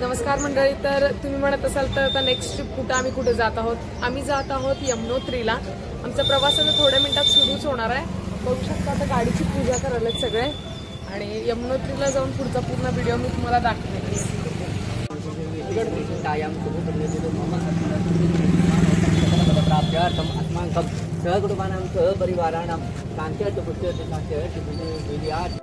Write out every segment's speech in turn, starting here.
नमस्कार मंडळी. तर तुम्ही म्हणत असाल तर आता नेक्स्ट ट्रिप कुठं आम्ही कुठे जात आहोत. आम्ही जात आहोत यमुनोत्रीला. आमचा प्रवास आता थोड्या मिनिटात सुरूच होणार आहे. बघू शकता आता गाडीची पूजा करायला सगळे आणि यमुनोत्रीला जाऊन पुढचा पूर्ण व्हिडिओ मी तुम्हाला दाखवेन. सहकुटुंबानां सहपरिवाराणां शान्तिर्च पुष्टिर्च शान्तिर्च विजयात्.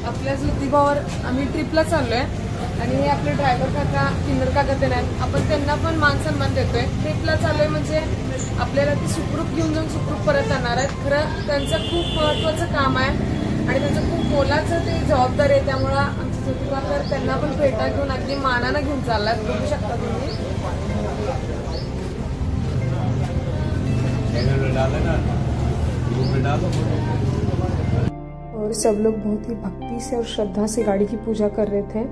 आपल्या ज्योतिबावर आम्ही ट्रिपला चाललोय आणि हे आपले ड्रायव्हर काका किन्नर काका ते नाही, आपण त्यांना पण मान सन्मान देतोय. ट्रिपला चाललोय म्हणजे आपल्याला ती सुखरूप घेऊन जाऊन सुखरूप परत आणणार आहेत. खरं त्यांचं खूप महत्वाचं काम आहे आणि त्यांचं खूप मोलाचं ते जबाबदारी आहे. त्यामुळं आमचे ज्योतिबाकर त्यांना पण पेटा घेऊन अगदी मानानं घेऊन चाललात. बघू शकता तुम्ही. और सब लोग बहुत ही भक्ति से और श्रद्धा से गाड़ी की पूजा कर रहे थे.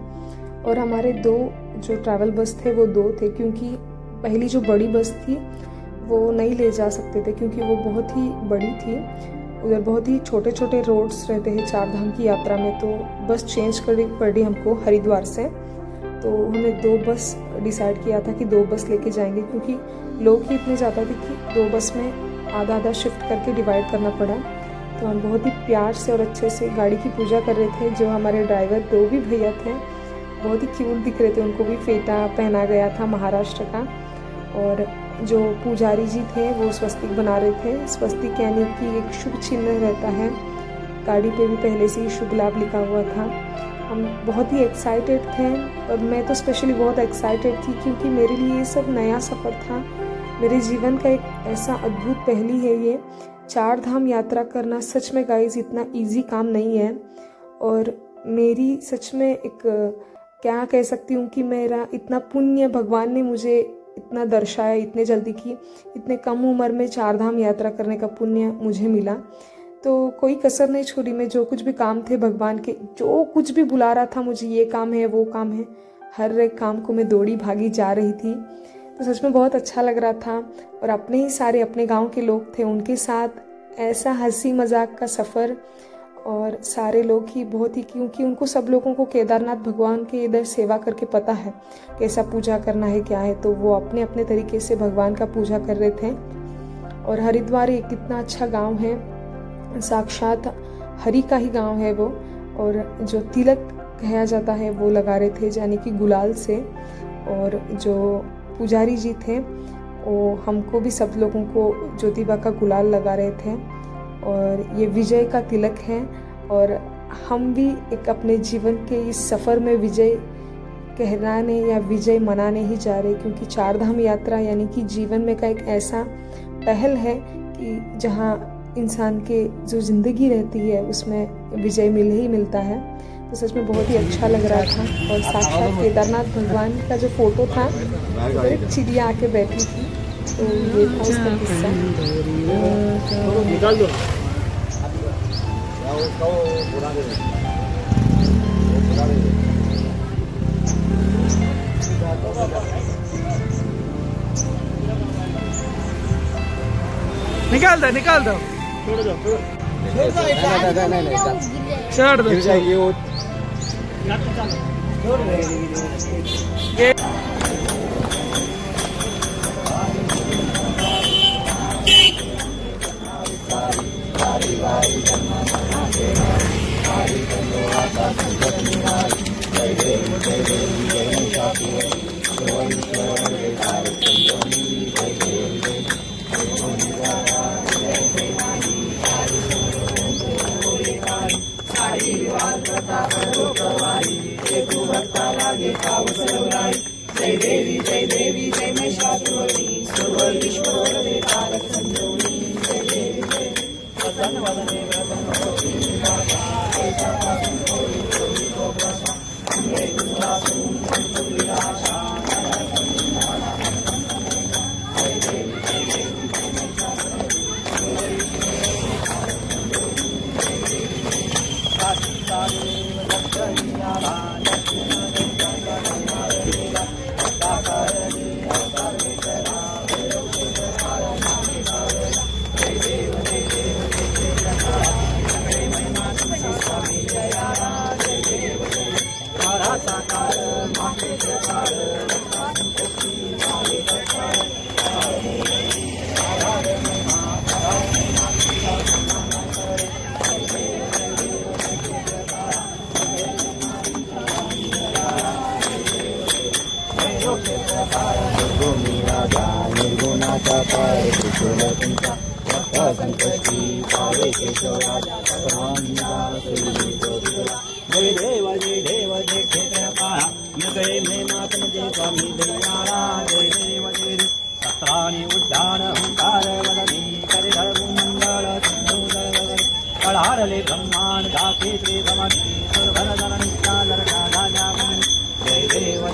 और हमारे दो जो ट्रैवल बस थे वो दो थे, क्योंकि पहली जो बड़ी बस थी वो नहीं ले जा सकते थे क्योंकि वो बहुत ही बड़ी थी. उधर बहुत ही छोटे छोटे रोड्स रहते हैं चार धाम की यात्रा में, तो बस चेंज करनी पड़ी हमको हरिद्वार से. तो हमने दो बस डिसाइड किया था कि दो बस लेके जाएंगे, क्योंकि लोग ही इतने ज़्यादा थे कि दो बस में आधा आधा शिफ्ट करके डिवाइड करना पड़ा. तो हम बहुत ही प्यार से और अच्छे से गाड़ी की पूजा कर रहे थे. जो हमारे ड्राइवर दो भी भैया थे बहुत ही क्यूट दिख रहे थे. उनको भी फेटा पहना गया था महाराष्ट्र का. और जो पुजारी जी थे वो स्वस्तिक बना रहे थे. स्वस्तिक यानी कि एक शुभ चिन्ह रहता है. गाड़ी पे भी पहले से ही शुभ लाभ लिखा हुआ था. हम बहुत ही एक्साइटेड थे और मैं तो स्पेशली बहुत एक्साइटेड थी क्योंकि मेरे लिए ये सब नया सफ़र था. मेरे जीवन का एक ऐसा अद्भुत पहली है ये. चार धाम यात्रा करना सच में गाइस इतना इजी काम नहीं है. और मेरी सच में एक क्या कह सकती हूँ कि मेरा इतना पुण्य भगवान ने मुझे इतना दर्शाया इतने जल्दी कि इतने कम उम्र में चार धाम यात्रा करने का पुण्य मुझे मिला. तो कोई कसर नहीं छोड़ी. मैं जो कुछ भी काम थे भगवान के, जो कुछ भी बुला रहा था मुझे, ये काम है वो काम है, हर एक काम को मैं दौड़ी भागी जा रही थी. तो सच में बहुत अच्छा लग रहा था. और अपने ही सारे अपने गांव के लोग थे, उनके साथ ऐसा हंसी मजाक का सफ़र. और सारे लोग ही बहुत ही, क्योंकि उनको सब लोगों को केदारनाथ भगवान के इधर सेवा करके पता है कैसा पूजा करना है क्या है, तो वो अपने अपने तरीके से भगवान का पूजा कर रहे थे. और हरिद्वार एक कितना अच्छा गांव है, साक्षात हरि का ही गांव है वो. और जो तिलक कहा जाता है वो लगा रहे थे, यानी कि गुलाल से. और जो पुजारी जी थे वो हमको भी सब लोगों को ज्योतिबा का गुलाल लगा रहे थे. और ये विजय का तिलक है. और हम भी एक अपने जीवन के इस सफ़र में विजय कहलाने या विजय मनाने ही जा रहे, क्योंकि चार धाम यात्रा यानी कि जीवन में का एक ऐसा पहल है कि जहाँ इंसान के जो ज़िंदगी रहती है उसमें विजय ही मिलता है. तो सच में बहुत ही अच्छा लग रहा था. और साक्षात केदारनाथ भगवान का जो फोटो था, एक चिड़िया आके बैठी थी, तो ये था उसका किस्सा. निकाल दो. निकाल दो. छोड़ दो. छोड़ दो. जय देवी जय महिषासुरवदी सुरवर विश्ववरदे तारक संजीवनी. जय देवी जय वदन वदने वदन होती भाषा ऐसा पासन होई होई को भाषा ये दुरासु संतुलित आशा. जय देवी जय महिषासुरवदी सुरवर विश्ववरदे तारक संजीवनी. जय देवी जय काशी काले वदन निर्गुणाचा पार त्रिशूलचिंता संकष्टी पावे केशवराजा जय देव जय क्षेत्रपाला नगरे मे नाथ जय स्वामी दयाला जय देव जय शस्त्राणि उद्धार हुंकार वदनी करिधर मंगल सिंधुदर कळारले ब्रह्मांड दाखे श्री समर्थी सुरभर नित्यालर राजा जय देव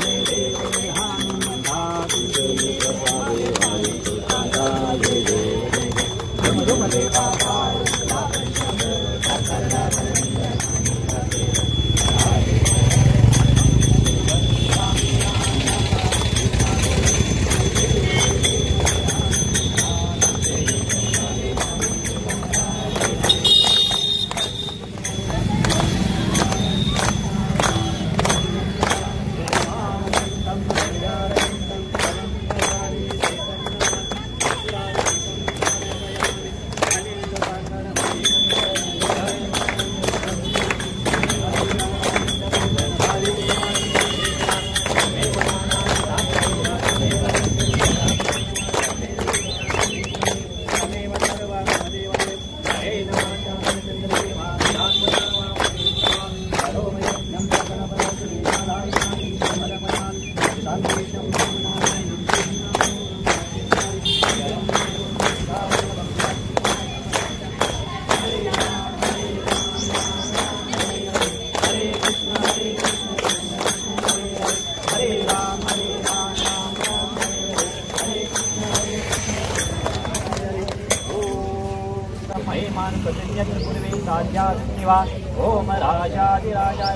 ओम राजाधिराजा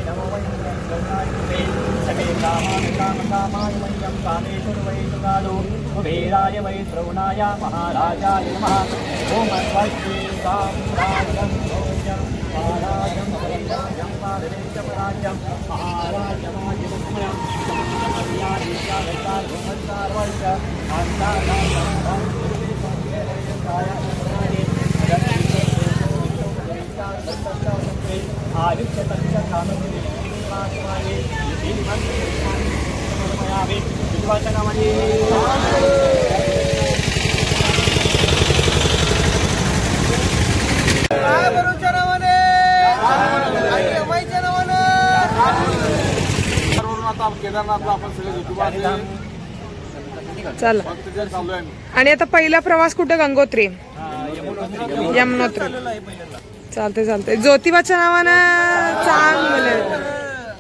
नमो सके कामाय मह्यं कामेश्वर वै सुगालो कुबेराय वै श्रवणाय महाराजाय नमः ओम स्वस्ति साम्राज्यं भोजं महाराजं भोजं पादरेशं राज्यं महाराजमाजिमुख्यं आयुष्य तस्य कामये वासवाये श्रीमन्मयावे विद्वचनमये आबरुचनवने आयमयचनवने आता केदारनाथला आपण सगळे ज्योतिबा चल आणि आता पहिला प्रवास कुठे गंगोत्री यमुनोत्री चालते ज्योतिबाच्या नावानं चांग भलं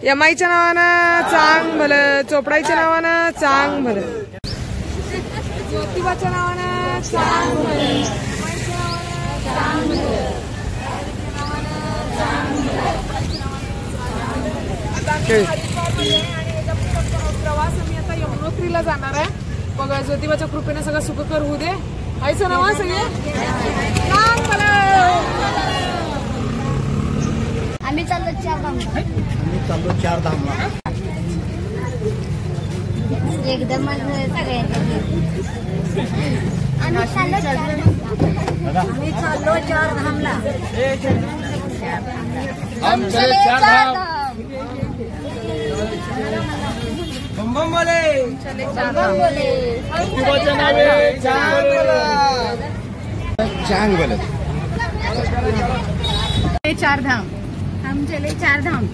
यमाईच्या नावानं चांग भलं चोपडाईच्या नावानं चांग भलं ज्योतिबाच्या नावानं चांग भलं प्रवास आम्ही आता यमुनोत्रीला जाणार आहे बघा ज्योतिबाच्या कृपेने सगळं सुखकर होऊ दे आईचं नाव सगळे आम्ही चाललो चार धाम एकदम आम्ही चाललो चार धामला हम चले चार धाम बम बम बोले चले चार धाम बोले ज्योतिबाच्या नावे चांग बोले चार धाम हम चले चार धाम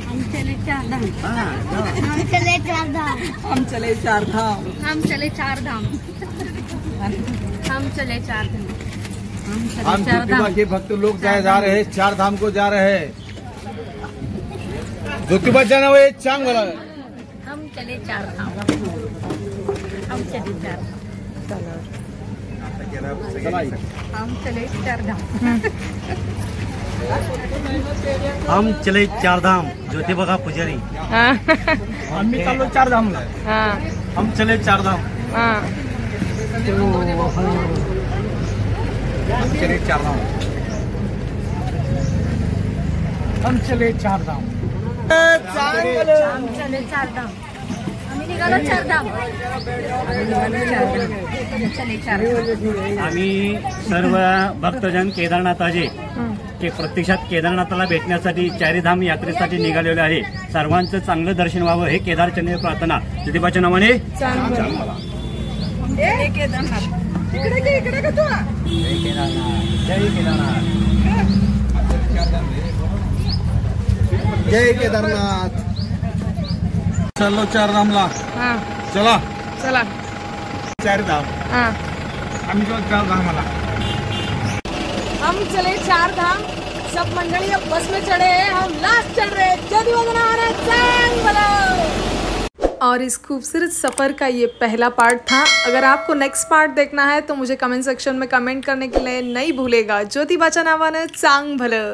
हम चले चार धाम हम चले चार धाम हम चले चार धाम हम चले चार धाम हम चले चार धाम हम ज्योतिबा के भक्त लोग जा रहे हैं चार धाम को जा रहे हैं ज्योतिबाच्या नावे चांग बोला हम चले चार धाम हम चले चार धाम हम चले चार धाम हम चले चार धाम ज्योतिबा का पुजारी हम चाललो चार धामला हम चले चार धाम हम चले चार धाम हम चले चार धाम हम चले चारधाम. आम्ही निघालो चारधाम. चले चारधाम. आम्ही सर्व भक्तजन केदारनाथाचे ते प्रत्यक्षात केदारनाथाला भेटण्यासाठी चारीधाम यात्रेसाठी निघालेले आहे. सर्वांचं चांगलं दर्शन व्हावं हे केदारचंद्र प्रार्थना. ज्योतिबाच्या नावाने जय केदारनाथ. इकडे का तू? जय केदारनाथ. जय केदारनाथ. जय केदारनाथ. चलो चारधामला. चला चला चारधाम. आम्ही जो चारधामला. हम चले चारधाम. सब मंडली अब बस में चढ़े हैं. हम लास्ट चढ़ रहे हैं. और इस खूबसूरत सफ़र का ये पहला पार्ट था. अगर आपको नेक्स्ट पार्ट देखना है तो मुझे कमेंट सेक्शन में कमेंट करने के लिए नहीं भूलेगा. ज्योतिबाच्या नावानं चांग भलं.